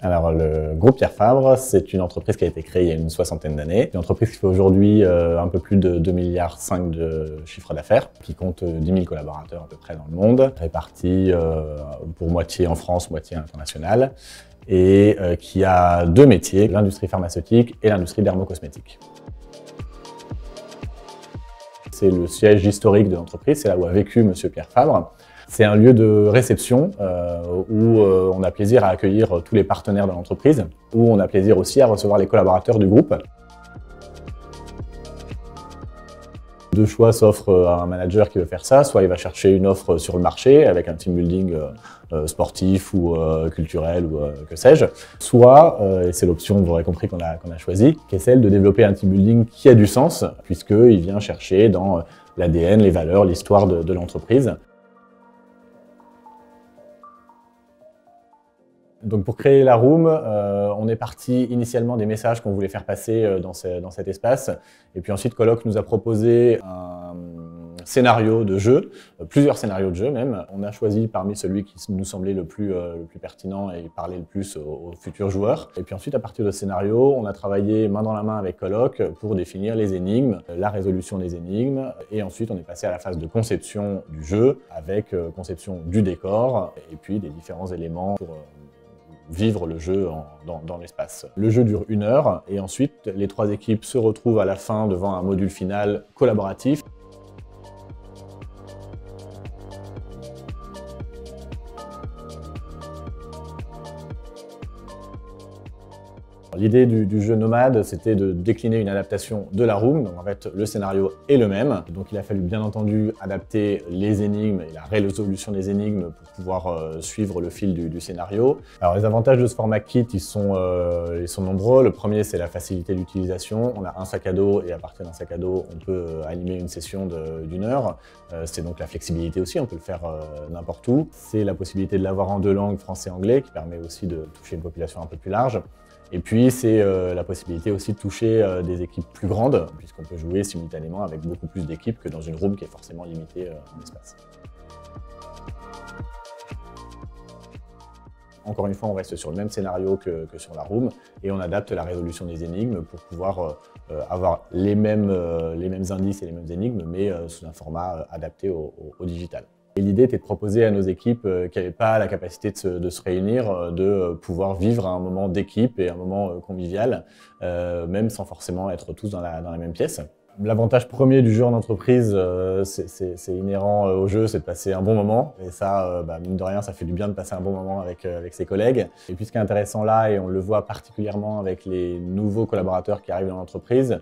Alors, le groupe Pierre Fabre, c'est une entreprise qui a été créée il y a une soixantaine d'années. Une entreprise qui fait aujourd'hui un peu plus de 2,5 milliards de chiffre d'affaires, qui compte 10 000 collaborateurs à peu près dans le monde, répartis pour moitié en France, moitié internationale, et qui a deux métiers, l'industrie pharmaceutique et l'industrie dermocosmétique. C'est le siège historique de l'entreprise, c'est là où a vécu Monsieur Pierre Fabre. C'est un lieu de réception où on a plaisir à accueillir tous les partenaires de l'entreprise, où on a plaisir aussi à recevoir les collaborateurs du groupe. Deux choix s'offrent à un manager qui veut faire ça, soit il va chercher une offre sur le marché avec un team building sportif ou culturel ou que sais-je, soit, et c'est l'option, vous aurez compris qu'on a choisi, qui est celle de développer un team building qui a du sens, puisqu'il vient chercher dans l'ADN, les valeurs, l'histoire de l'entreprise. Donc pour créer la room, on est parti initialement des messages qu'on voulait faire passer dans cet espace. Et puis ensuite, Coloc nous a proposé un scénario de jeu, plusieurs scénarios de jeu même. On a choisi parmi celui qui nous semblait le plus pertinent et parlait le plus aux futurs joueurs. Et puis ensuite, à partir de ce scénario, on a travaillé main dans la main avec Coloc pour définir les énigmes, la résolution des énigmes. Et ensuite, on est passé à la phase de conception du jeu avec conception du décor et puis des différents éléments pour vivre le jeu dans l'espace. Le jeu dure 1 heure et ensuite les 3 équipes se retrouvent à la fin devant un module final collaboratif. L'idée du jeu Nomade, c'était de décliner une adaptation de la room. Donc en fait, le scénario est le même. Donc il a fallu bien entendu adapter les énigmes et la résolution des énigmes pour pouvoir suivre le fil du scénario. Alors les avantages de ce format kit, ils sont nombreux. Le premier, c'est la facilité d'utilisation. On a un sac à dos et à partir d'un sac à dos, on peut animer une session d'1 heure. C'est donc la flexibilité aussi, on peut le faire n'importe où. C'est la possibilité de l'avoir en 2 langues, français et anglais, qui permet aussi de toucher une population un peu plus large. Et puis, c'est la possibilité aussi de toucher des équipes plus grandes, puisqu'on peut jouer simultanément avec beaucoup plus d'équipes que dans une room qui est forcément limitée en espace. Encore une fois, on reste sur le même scénario que sur la room et on adapte la résolution des énigmes pour pouvoir avoir les mêmes indices et les mêmes énigmes, mais sous un format adapté au digital. Et l'idée était de proposer à nos équipes qui n'avaient pas la capacité de se réunir, de pouvoir vivre un moment d'équipe et un moment convivial, même sans forcément être tous dans la même pièce. L'avantage premier du jeu en entreprise, c'est inhérent au jeu, c'est de passer un bon moment. Et ça, mine de rien, ça fait du bien de passer un bon moment avec ses collègues. Et puis ce qui est intéressant là, et on le voit particulièrement avec les nouveaux collaborateurs qui arrivent dans l'entreprise,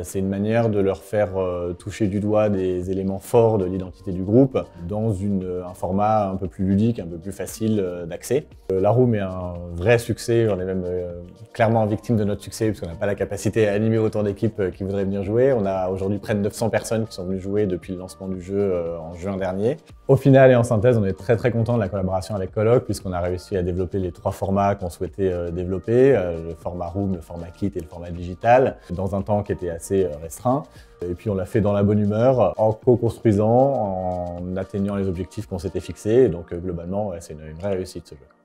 c'est une manière de leur faire toucher du doigt des éléments forts de l'identité du groupe dans un format un peu plus ludique, un peu plus facile d'accès. La room est un vrai succès, on est même clairement victime de notre succès parce qu'on n'a pas la capacité à animer autant d'équipes qui voudraient venir jouer. On a aujourd'hui près de 900 personnes qui sont venues jouer depuis le lancement du jeu en juin dernier. Au final et en synthèse, on est très content de la collaboration avec Coloc puisqu'on a réussi à développer les 3 formats qu'on souhaitait développer, le format room, le format kit et le format digital, dans un temps qui était assez restreint. Et puis on l'a fait dans la bonne humeur, en co-construisant, en atteignant les objectifs qu'on s'était fixés. Donc globalement, c'est une vraie réussite ce jeu.